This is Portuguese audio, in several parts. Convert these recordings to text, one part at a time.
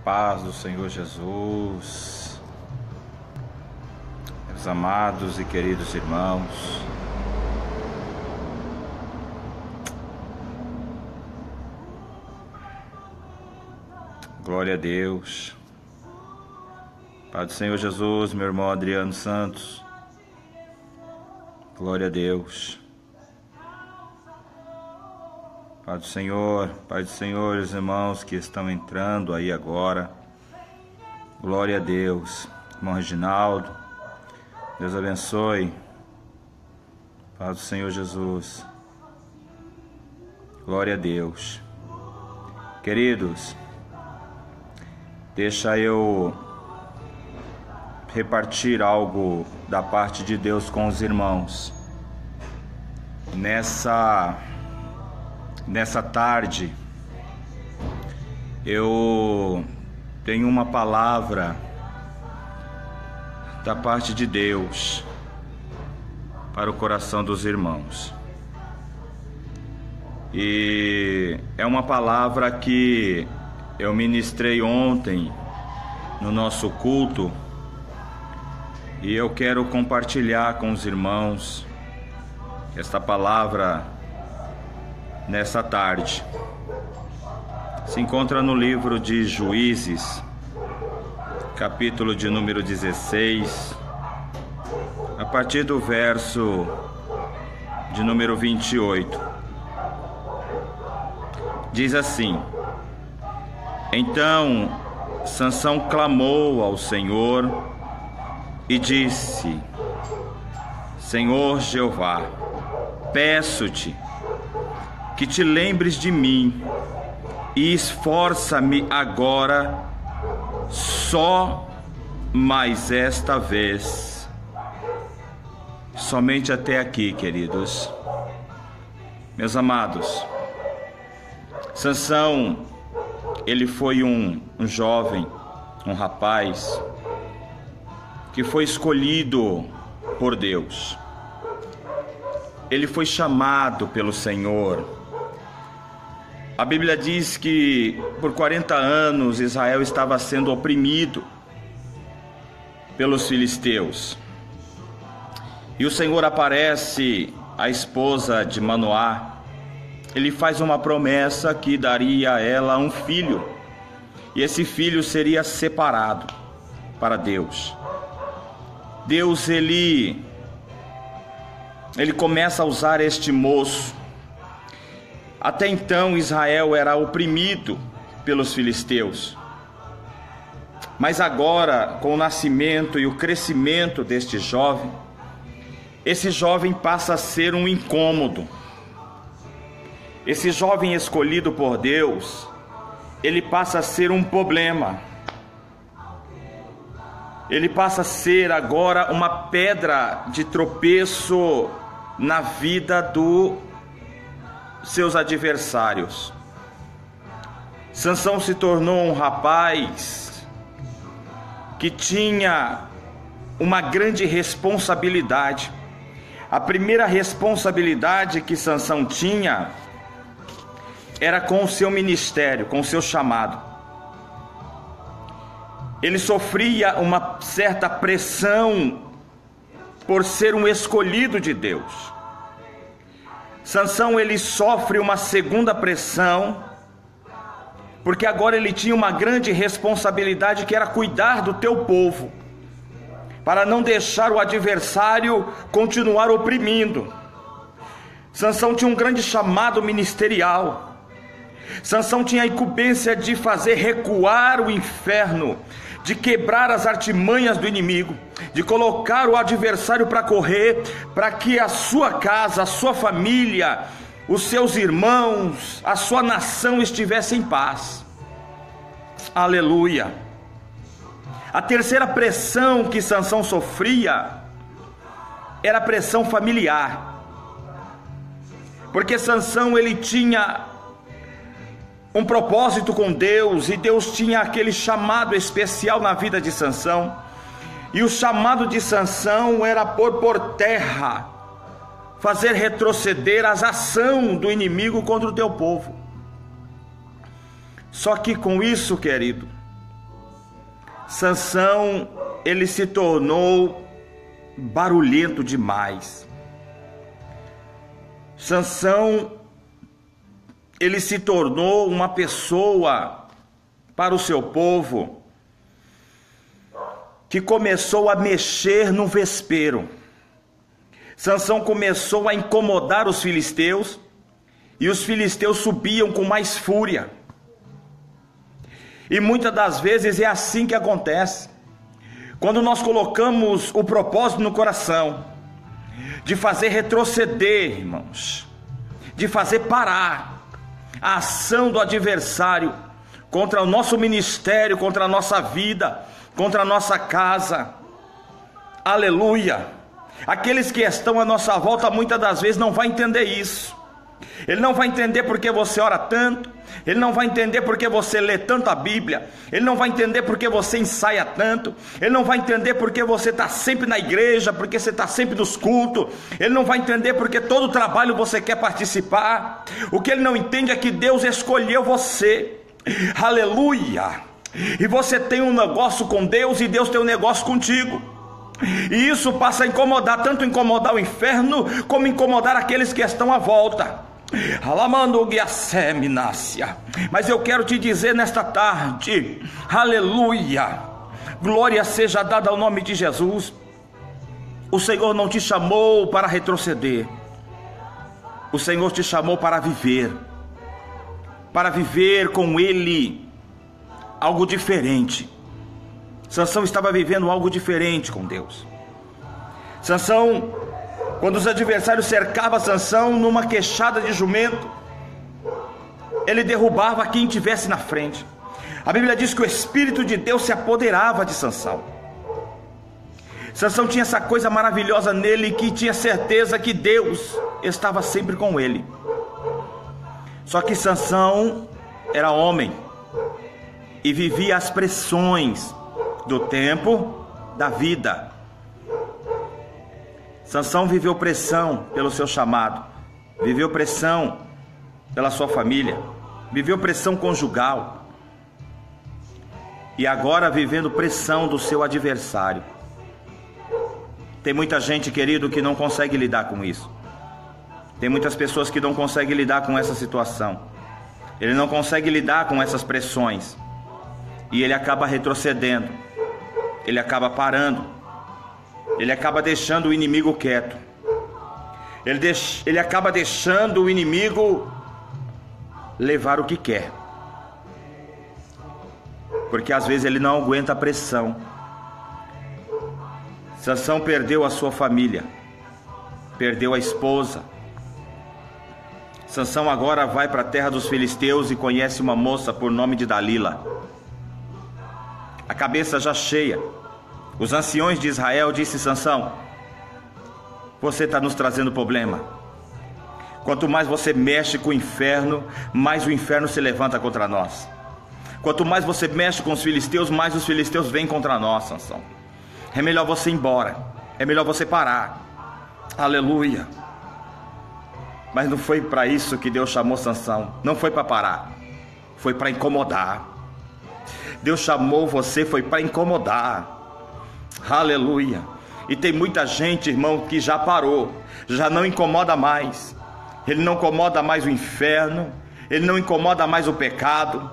paz do Senhor Jesus, meus amados e queridos irmãos, glória a Deus. Pai do Senhor Jesus, meu irmão Adriano Santos, glória a Deus. Pai do Senhor, os irmãos que estão entrando aí agora, glória a Deus. Irmão Reginaldo, Deus abençoe. Pai do Senhor Jesus, glória a Deus. Queridos, deixa eu repartir algo da parte de Deus com os irmãos. Nessa tarde, eu tenho uma palavra da parte de Deus para o coração dos irmãos. E é uma palavra que eu ministrei ontem no nosso culto, e eu quero compartilhar com os irmãos esta palavra nessa tarde. Se encontra no livro de Juízes, capítulo de número 16, a partir do verso de número 28. Diz assim: Então Sansão clamou ao Senhor e disse: Senhor Jeová, peço-te que te lembres de mim e esforça-me agora, só mais esta vez. Somente até aqui, queridos. Meus amados, Sansão, ele foi um jovem, um rapaz, que foi escolhido por Deus. Ele foi chamado pelo Senhor. A Bíblia diz que por 40 anos Israel estava sendo oprimido pelos filisteus. E o Senhor aparece à esposa de Manoá. Ele faz uma promessa que daria a ela um filho. E esse filho seria separado para Deus. Deus, ele começa a usar este moço. Até então Israel era oprimido pelos filisteus. Mas agora, com o nascimento e o crescimento deste jovem, esse jovem passa a ser um incômodo. Esse jovem escolhido por Deus, ele passa a ser um problema. Ele passa a ser agora uma pedra de tropeço na vida dos seus adversários. Sansão se tornou um rapaz que tinha uma grande responsabilidade. A primeira responsabilidade que Sansão tinha era com o seu ministério, com o seu chamado. Ele sofria uma certa pressão por ser um escolhido de Deus. Sansão, ele sofre uma segunda pressão, porque agora ele tinha uma grande responsabilidade, que era cuidar do teu povo, para não deixar o adversário continuar oprimindo. Sansão tinha um grande chamado ministerial. Sansão tinha a incumbência de fazer recuar o inferno, de quebrar as artimanhas do inimigo, de colocar o adversário para correr, para que a sua casa, a sua família, os seus irmãos, a sua nação estivesse em paz. Aleluia! A terceira pressão que Sansão sofria era a pressão familiar, porque Sansão, ele tinha um propósito com Deus, e Deus tinha aquele chamado especial na vida de Sansão, e o chamado de Sansão era pôr por terra, fazer retroceder as ações do inimigo contra o teu povo. Só que com isso, querido, Sansão, ele se tornou barulhento demais. Sansão, ele se tornou uma pessoa para o seu povo que começou a mexer no vespeiro. Sansão começou a incomodar os filisteus, e os filisteus subiam com mais fúria. E muitas das vezes é assim que acontece. Quando nós colocamos o propósito no coração de fazer retroceder, irmãos, de fazer parar a ação do adversário contra o nosso ministério, contra a nossa vida, contra a nossa casa, aleluia, aqueles que estão à nossa volta muitas das vezes não vão entender isso. Ele não vai entender porque você ora tanto, ele não vai entender porque você lê tanto a Bíblia, ele não vai entender porque você ensaia tanto, ele não vai entender porque você está sempre na igreja, porque você está sempre nos cultos, ele não vai entender porque todo trabalho você quer participar. O que ele não entende é que Deus escolheu você, aleluia, e você tem um negócio com Deus e Deus tem um negócio contigo. E isso passa a incomodar, tanto incomodar o inferno, como incomodar aqueles que estão à volta. Mas eu quero te dizer nesta tarde, aleluia, glória seja dada ao nome de Jesus. O Senhor não te chamou para retroceder, o Senhor te chamou para viver com Ele algo diferente. Sansão estava vivendo algo diferente com Deus. Sansão, quando os adversários cercavam Sansão numa queixada de jumento, ele derrubava quem estivesse na frente. A Bíblia diz que o Espírito de Deus se apoderava de Sansão. Sansão tinha essa coisa maravilhosa nele, que tinha certeza que Deus estava sempre com ele. Só que Sansão era homem e vivia as pressões do tempo, da vida. Sansão viveu pressão pelo seu chamado, viveu pressão pela sua família, viveu pressão conjugal, e agora vivendo pressão do seu adversário. Tem muita gente, querido, que não consegue lidar com isso. Tem muitas pessoas que não conseguem lidar com essa situação. Ele não consegue lidar com essas pressões, e ele acaba retrocedendo, ele acaba parando, ele acaba deixando o inimigo quieto, ele acaba deixando o inimigo levar o que quer, porque às vezes ele não aguenta a pressão. Sansão perdeu a sua família, perdeu a esposa. Sansão agora vai para a terra dos filisteus e conhece uma moça por nome de Dalila. A cabeça já cheia, os anciões de Israel disse: Sansão, você está nos trazendo problema. Quanto mais você mexe com o inferno, mais o inferno se levanta contra nós. Quanto mais você mexe com os filisteus, mais os filisteus vêm contra nós, Sansão. É melhor você ir embora, é melhor você parar. Aleluia. Mas não foi para isso que Deus chamou Sansão. Não foi para parar, foi para incomodar. Deus chamou você, foi para incomodar. Aleluia. E tem muita gente, irmão, que já parou, já não incomoda mais. Ele não incomoda mais o inferno, ele não incomoda mais o pecado,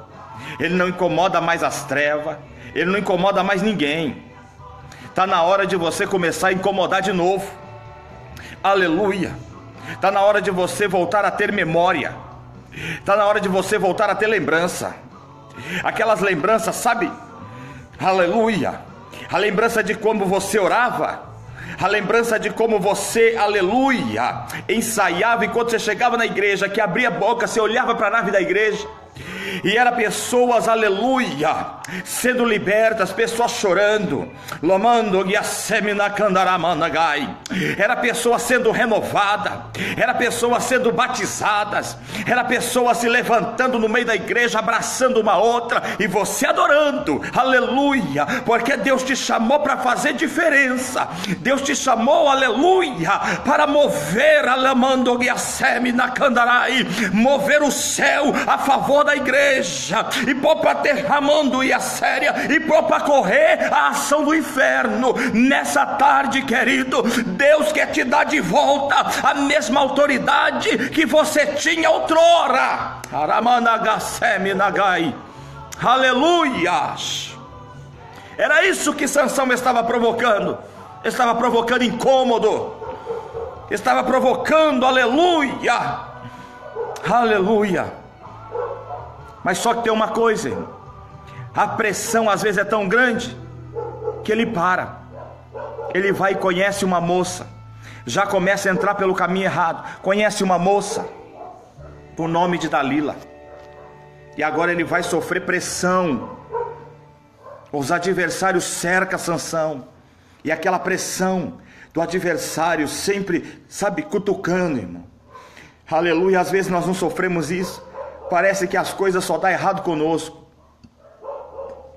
ele não incomoda mais as trevas, ele não incomoda mais ninguém. Está na hora de você começar a incomodar de novo. Aleluia. Está na hora de você voltar a ter memória, está na hora de você voltar a ter lembrança. Aquelas lembranças, sabe? Aleluia. A lembrança de como você orava, a lembrança de como você, aleluia, ensaiava enquanto você chegava na igreja, que abria a boca, você olhava para a nave da igreja e era pessoas, aleluia, sendo libertas, pessoas chorando, era pessoa sendo renovada, era pessoa sendo batizadas, era pessoa se levantando no meio da igreja, abraçando uma outra, e você adorando, aleluia, porque Deus te chamou para fazer diferença. Deus te chamou, aleluia, para mover mover o céu a favor da igreja. igreja, e para derramando e a séria, e para correr a ação do inferno. Nessa tarde, querido, Deus quer te dar de volta a mesma autoridade que você tinha outrora. Aleluias. Era isso que Sansão estava provocando. Estava provocando incômodo, estava provocando, aleluia, aleluia. Mas só que tem uma coisa, irmão. A pressão às vezes é tão grande que ele para. Ele vai e conhece uma moça, já começa a entrar pelo caminho errado. Conhece uma moça por nome de Dalila, e agora ele vai sofrer pressão. Os adversários cercam Sansão, e aquela pressão do adversário sempre, sabe, cutucando, irmão. Aleluia. Às vezes nós não sofremos isso. Parece que as coisas só dão errado conosco.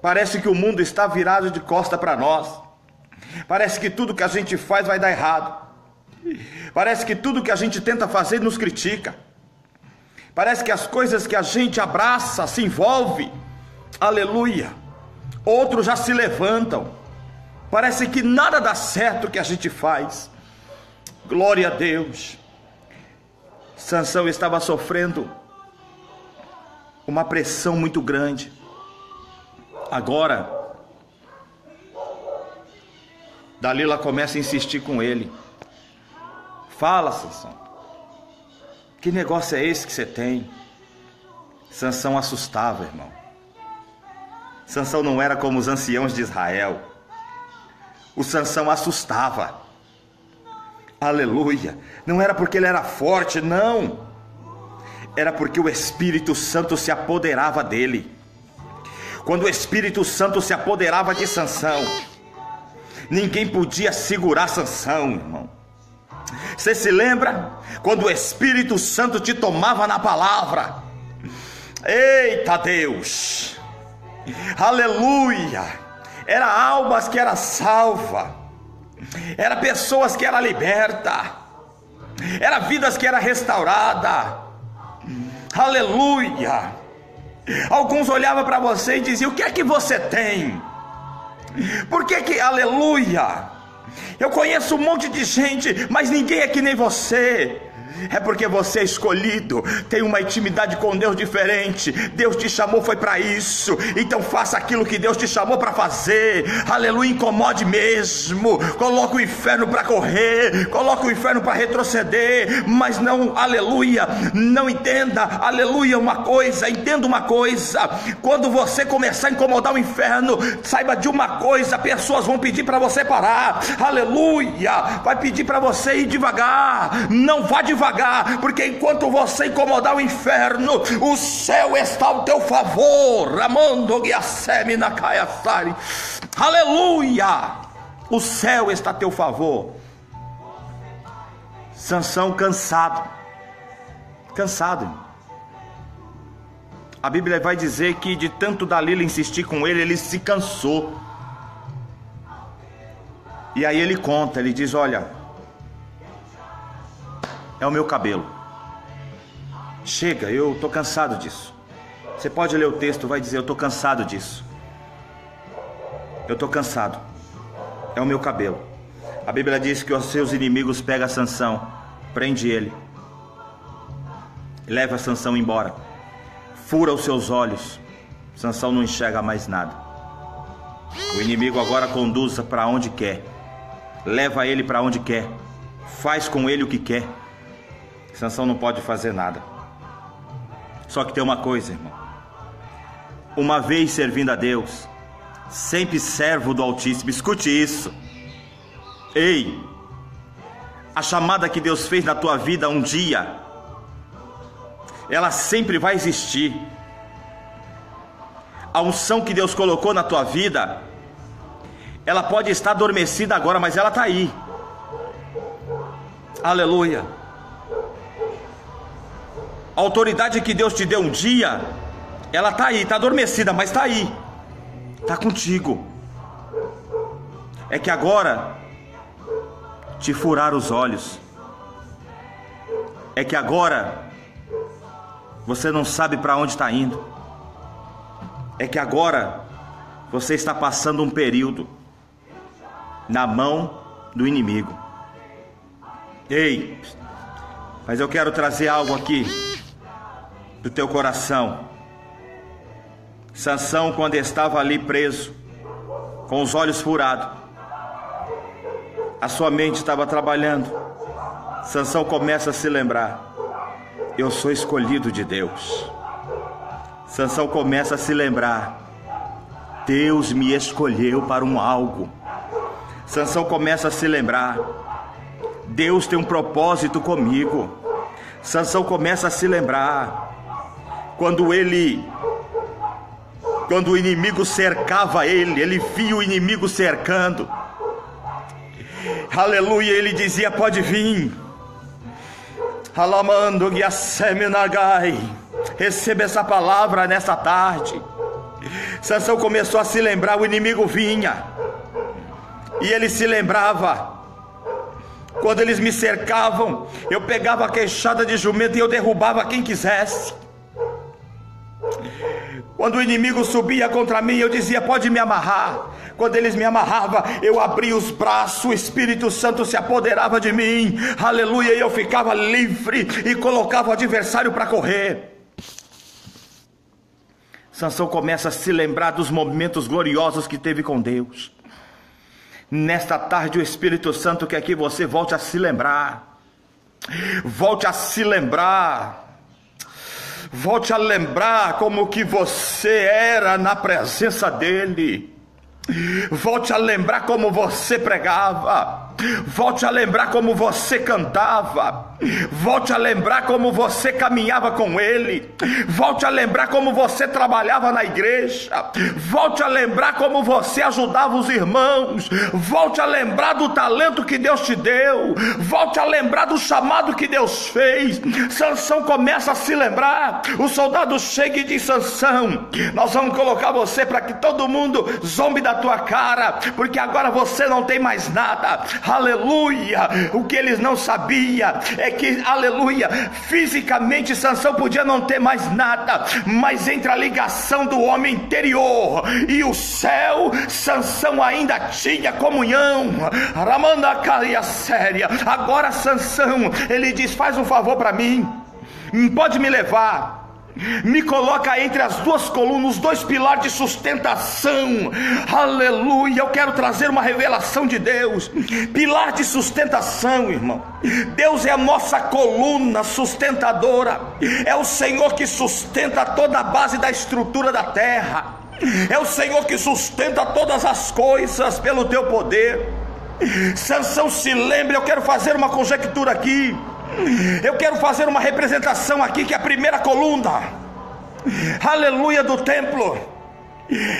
Parece que o mundo está virado de costa para nós. Parece que tudo que a gente faz vai dar errado. Parece que tudo que a gente tenta fazer nos critica. Parece que as coisas que a gente abraça, se envolve, aleluia, outros já se levantam. Parece que nada dá certo que a gente faz. Glória a Deus. Sansão estava sofrendo uma pressão muito grande. Agora Dalila começa a insistir com ele. Fala, Sansão, que negócio é esse que você tem? Sansão assustava, irmão. Sansão não era como os anciãos de Israel. O Sansão assustava. Aleluia. Não era porque ele era forte, não. Era porque o Espírito Santo se apoderava dele. Quando o Espírito Santo se apoderava de Sansão, ninguém podia segurar Sansão, irmão. Você se lembra? Quando o Espírito Santo te tomava na palavra. Eita Deus. Aleluia. Era almas que era salva, era pessoas que era liberta, era vidas que era restaurada. Aleluia. Alguns olhavam para você e diziam: o que é que você tem? Por que, aleluia, eu conheço um monte de gente, mas ninguém é que nem você. É porque você é escolhido, tem uma intimidade com Deus diferente. Deus te chamou, foi para isso. Então faça aquilo que Deus te chamou para fazer. Aleluia, incomode mesmo. Coloca o inferno para correr, coloca o inferno para retroceder. Mas não, aleluia, não entenda, aleluia, uma coisa, entenda uma coisa. Quando você começar a incomodar o inferno, saiba de uma coisa: pessoas vão pedir para você parar. Aleluia, vai pedir para você ir devagar. Não vá devagar, porque enquanto você incomodar o inferno, o céu está ao teu favor. Aleluia, o céu está a teu favor. Sansão cansado. A Bíblia vai dizer que de tanto Dalila insistir com ele, ele se cansou. E aí ele conta, ele diz: olha, é o meu cabelo. Chega, eu estou cansado disso. Você pode ler o texto, vai dizer: eu estou cansado disso. Eu estou cansado. É o meu cabelo. A Bíblia diz que os seus inimigos pegam Sansão, prende ele, leva Sansão embora, fura os seus olhos. Sansão não enxerga mais nada. O inimigo agora conduz para onde quer, leva ele para onde quer, faz com ele o que quer. Sansão não pode fazer nada. Só que tem uma coisa, irmão: uma vez servindo a Deus, sempre servo do Altíssimo. Escute isso. Ei, a chamada que Deus fez na tua vida um dia, ela sempre vai existir. A unção que Deus colocou na tua vida, ela pode estar adormecida agora, mas ela está aí. Aleluia. A autoridade que Deus te deu um dia, ela está aí, está adormecida, mas está aí, está contigo. É que agora te furaram os olhos. É que agora você não sabe para onde está indo. é que agora você está passando um período na mão do inimigo. Ei, mas eu quero trazer algo aqui do teu coração. Sansão, quando estava ali preso, com os olhos furados, a sua mente estava trabalhando. Sansão começa a se lembrar: eu sou escolhido de Deus. Sansão começa a se lembrar: Deus me escolheu para um algo. Sansão começa a se lembrar: Deus tem um propósito comigo. Sansão começa a se lembrar quando o inimigo cercava ele via o inimigo cercando. Aleluia, ele dizia: pode vir. Alamando Guiaseminagai. Receba essa palavra nessa tarde. Sansão começou a se lembrar: o inimigo vinha, e ele se lembrava: quando eles me cercavam, eu pegava a queixada de jumento e eu derrubava quem quisesse. Quando o inimigo subia contra mim, eu dizia: pode me amarrar. Quando eles me amarravam, eu abria os braços, o Espírito Santo se apoderava de mim, aleluia, e eu ficava livre e colocava o adversário para correr. Sansão começa a se lembrar dos momentos gloriosos que teve com Deus. Nesta tarde o Espírito Santo quer que você volte a se lembrar. Volte a se lembrar. Volte a lembrar como que você era na presença dEle. Volte a lembrar como você pregava. Volte a lembrar como você cantava. Volte a lembrar como você caminhava com Ele. Volte a lembrar como você trabalhava na igreja. Volte a lembrar como você ajudava os irmãos. Volte a lembrar do talento que Deus te deu. Volte a lembrar do chamado que Deus fez. Sansão começa a se lembrar. O soldado chega e diz: Sansão, nós vamos colocar você para que todo mundo zombe da tua cara, porque agora você não tem mais nada. Aleluia. O que eles não sabiam é que, aleluia, fisicamente Sansão podia não ter mais nada, mas entre a ligação do homem interior e o céu, Sansão ainda tinha comunhão. Ramandacaria séria. Agora Sansão, ele diz: faz um favor para mim, pode me levar, me coloca entre as duas colunas, os dois pilares de sustentação. Aleluia, eu quero trazer uma revelação de Deus. Pilar de sustentação, irmão. Deus é a nossa coluna sustentadora. É o Senhor que sustenta toda a base da estrutura da terra. É o Senhor que sustenta todas as coisas pelo teu poder. Sansão se lembra. Eu quero fazer uma conjectura aqui. Eu quero fazer uma representação aqui, que a primeira coluna, aleluia, do templo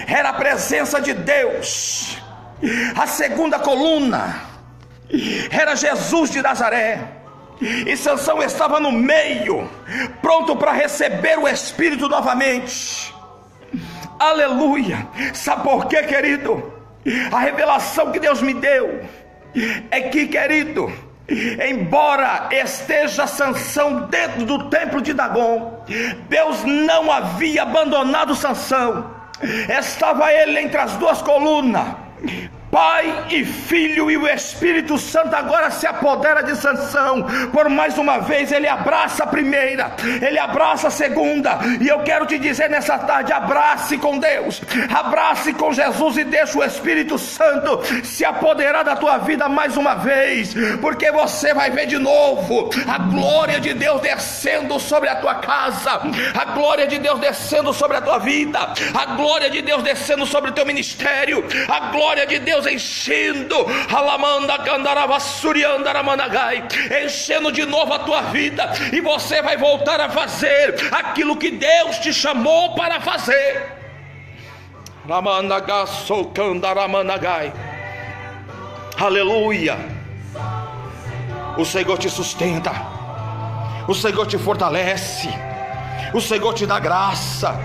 era a presença de Deus. A segunda coluna era Jesus de Nazaré. E Sansão estava no meio, pronto para receber o Espírito novamente. Aleluia. Sabe por quê, querido? A revelação que Deus me deu é que, querido, embora esteja Sansão dentro do templo de Dagon, Deus não havia abandonado Sansão. Estava ele entre as duas colunas, Pai e Filho, e o Espírito Santo agora se apodera de Sansão. Por mais uma vez ele abraça a primeira, ele abraça a segunda. E eu quero te dizer nessa tarde: abrace com Deus, abrace com Jesus, e deixa o Espírito Santo se apoderar da tua vida mais uma vez, porque você vai ver de novo a glória de Deus descendo sobre a tua casa, a glória de Deus descendo sobre a tua vida, a glória de Deus descendo sobre o teu ministério, a glória de Deus enchendo, enchendo de novo a tua vida, e você vai voltar a fazer aquilo que Deus te chamou para fazer. Aleluia. O Senhor te sustenta, o Senhor te fortalece, o Senhor te dá graça.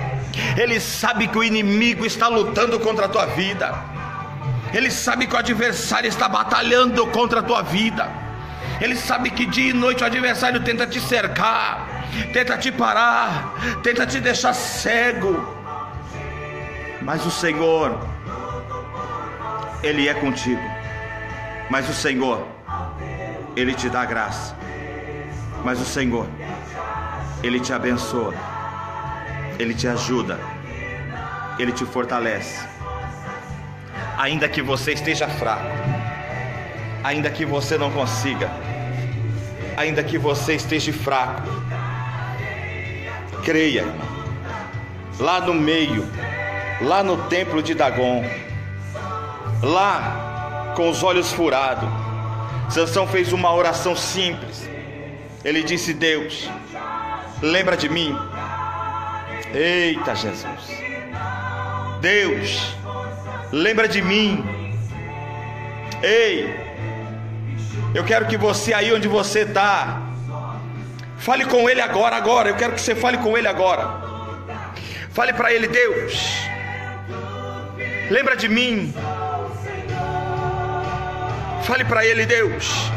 Ele sabe que o inimigo está lutando contra a tua vida. Ele sabe que o adversário está batalhando contra a tua vida. Ele sabe que dia e noite o adversário tenta te cercar, tenta te parar, tenta te deixar cego. Mas o Senhor, Ele é contigo. Mas o Senhor, Ele te dá graça. Mas o Senhor, Ele te abençoa. Ele te ajuda. Ele te fortalece. Ainda que você esteja fraco, ainda que você não consiga, ainda que você esteja fraco, creia, irmão. Lá no meio, lá no templo de Dagon, lá com os olhos furados, Sansão fez uma oração simples. Ele disse: Deus, lembra de mim. Eita Jesus, Deus, lembra de mim. Ei, eu quero que você aí onde você está, fale com Ele agora, eu quero que você fale com Ele agora. Fale para Ele: Deus, lembra de mim. Fale para Ele: Deus,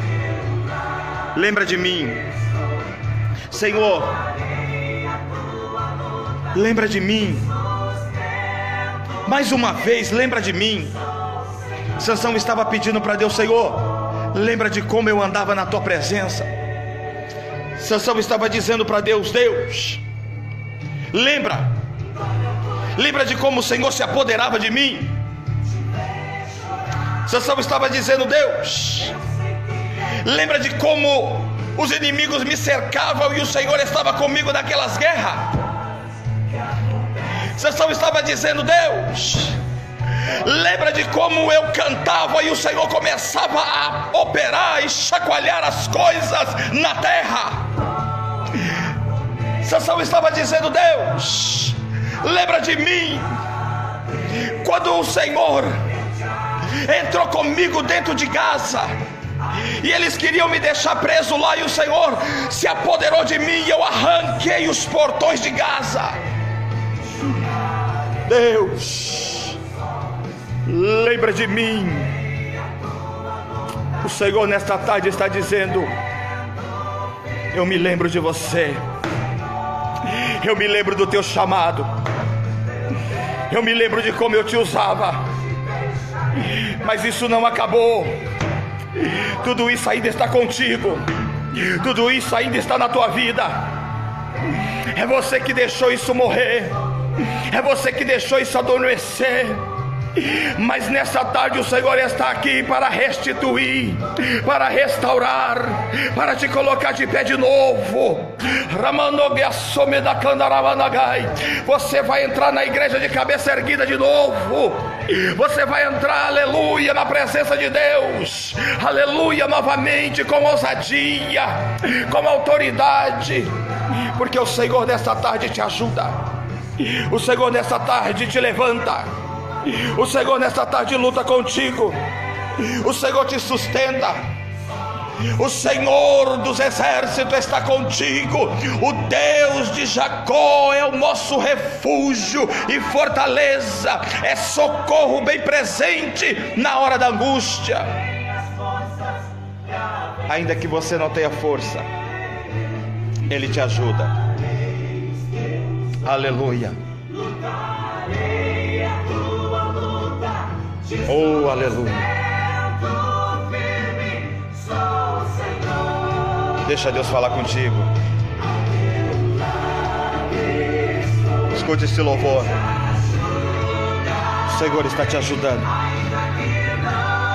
lembra de mim. Senhor, lembra de mim. Mais uma vez, lembra de mim. Sansão estava pedindo para Deus: Senhor, lembra de como eu andava na tua presença. Sansão estava dizendo para Deus: Deus, lembra de como o Senhor se apoderava de mim. Sansão estava dizendo: Deus, lembra de como os inimigos me cercavam e o Senhor estava comigo naquelas guerras. Sansão estava dizendo: Deus, lembra de como eu cantava e o Senhor começava a operar e chacoalhar as coisas na terra. Sansão estava dizendo: Deus, lembra de mim quando o Senhor entrou comigo dentro de Gaza e eles queriam me deixar preso lá, e o Senhor se apoderou de mim e eu arranquei os portões de Gaza. Deus, lembra de mim. O Senhor nesta tarde está dizendo: eu me lembro de você. Eu me lembro do teu chamado. Eu me lembro de como eu te usava. Mas isso não acabou. Tudo isso ainda está contigo. Tudo isso ainda está na tua vida. É você que deixou isso morrer. É você que deixou isso adormecer. Mas nessa tarde o Senhor está aqui para restituir, para restaurar, para te colocar de pé de novo. Você vai entrar na igreja de cabeça erguida de novo. Você vai entrar, aleluia, na presença de Deus, aleluia, novamente, com ousadia, com autoridade, porque o Senhor nessa tarde te ajuda. O Senhor nessa tarde te levanta. O Senhor nesta tarde luta contigo. O Senhor te sustenta. O Senhor dos exércitos está contigo. O Deus de Jacó é o nosso refúgio e fortaleza. É socorro bem presente na hora da angústia. Ainda que você não tenha força, Ele te ajuda. Aleluia. Oh, aleluia. Deixa Deus falar contigo. Escute esse louvor. O Senhor está te ajudando.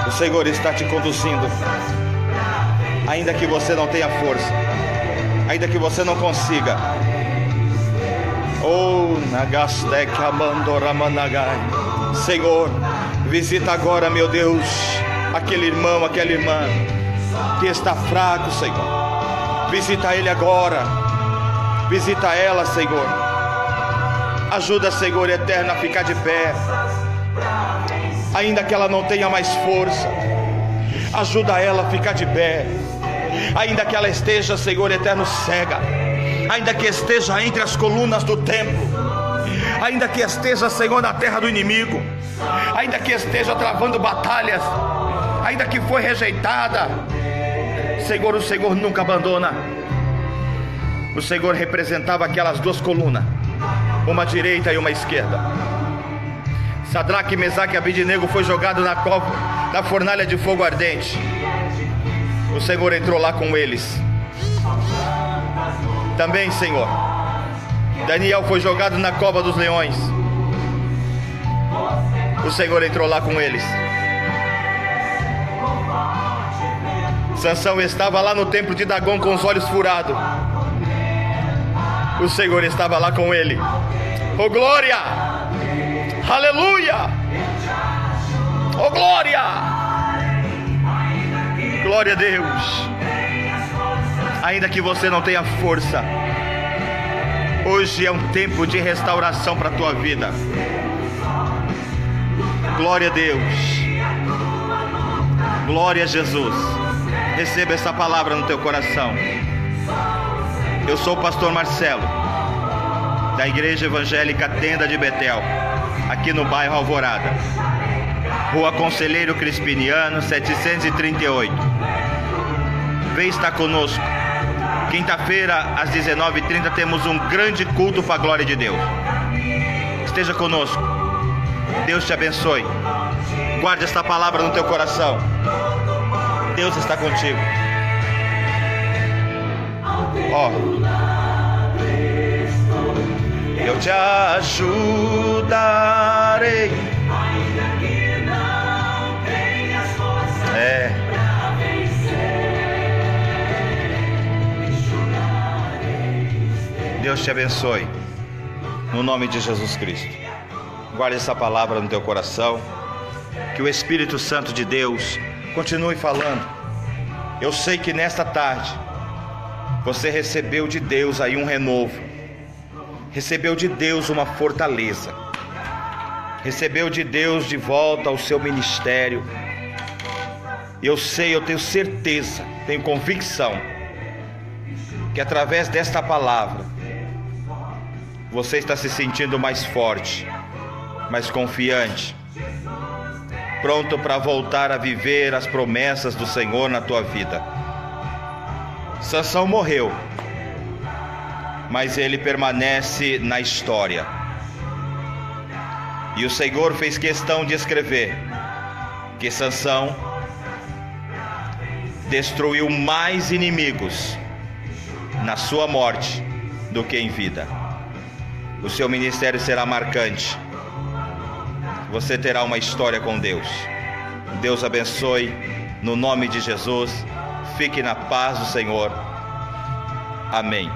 O Senhor está te conduzindo. Ainda que você não tenha força, ainda que você não consiga. Oh, Nagastek Amandorramanagai. Senhor, visita agora, meu Deus, aquele irmão, aquela irmã que está fraco, Senhor. Visita ele agora. Visita ela, Senhor. Ajuda, Senhor eterno, a ficar de pé. Ainda que ela não tenha mais força, ajuda ela a ficar de pé. Ainda que ela esteja, Senhor eterno, cega, ainda que esteja entre as colunas do templo, ainda que esteja, Senhor, na terra do inimigo, ainda que esteja travando batalhas, ainda que foi rejeitada, Senhor, o Senhor nunca abandona. O Senhor representava aquelas duas colunas, uma direita e uma esquerda. Sadraque, Mesaque e Abednego foi jogado na fornalha de fogo ardente. O Senhor entrou lá com eles. Também, Senhor, Daniel foi jogado na cova dos leões. O Senhor entrou lá com eles. Sansão estava lá no templo de Dagom com os olhos furados. O Senhor estava lá com ele. Oh, glória! Aleluia! Oh, glória! Glória a Deus! Ainda que você não tenha força, hoje é um tempo de restauração para a tua vida. Glória a Deus! Glória a Jesus! Receba essa palavra no teu coração. Eu sou o pastor Marcelo, da Igreja Evangélica Tenda de Betel, aqui no bairro Alvorada, Rua Conselheiro Crispiniano, 738. Vem estar conosco. Quinta-feira, às 19h30, temos um grande culto para a glória de Deus. Esteja conosco. Deus te abençoe. Guarde esta palavra no teu coração. Deus está contigo. Ó, eu te ajudarei. Deus te abençoe. No nome de Jesus Cristo. Guarde essa palavra no teu coração. Que o Espírito Santo de Deus continue falando. Eu sei que nesta tarde você recebeu de Deus aí um renovo. Recebeu de Deus uma fortaleza. Recebeu de Deus de volta ao seu ministério. Eu sei, eu tenho certeza, tenho convicção que através desta palavra você está se sentindo mais forte, mais confiante, pronto para voltar a viver as promessas do Senhor na tua vida. Sansão morreu, mas ele permanece na história. E o Senhor fez questão de escrever que Sansão destruiu mais inimigos na sua morte do que em vida. O seu ministério será marcante. Você terá uma história com Deus. Deus abençoe, no nome de Jesus. Fique na paz do Senhor. Amém.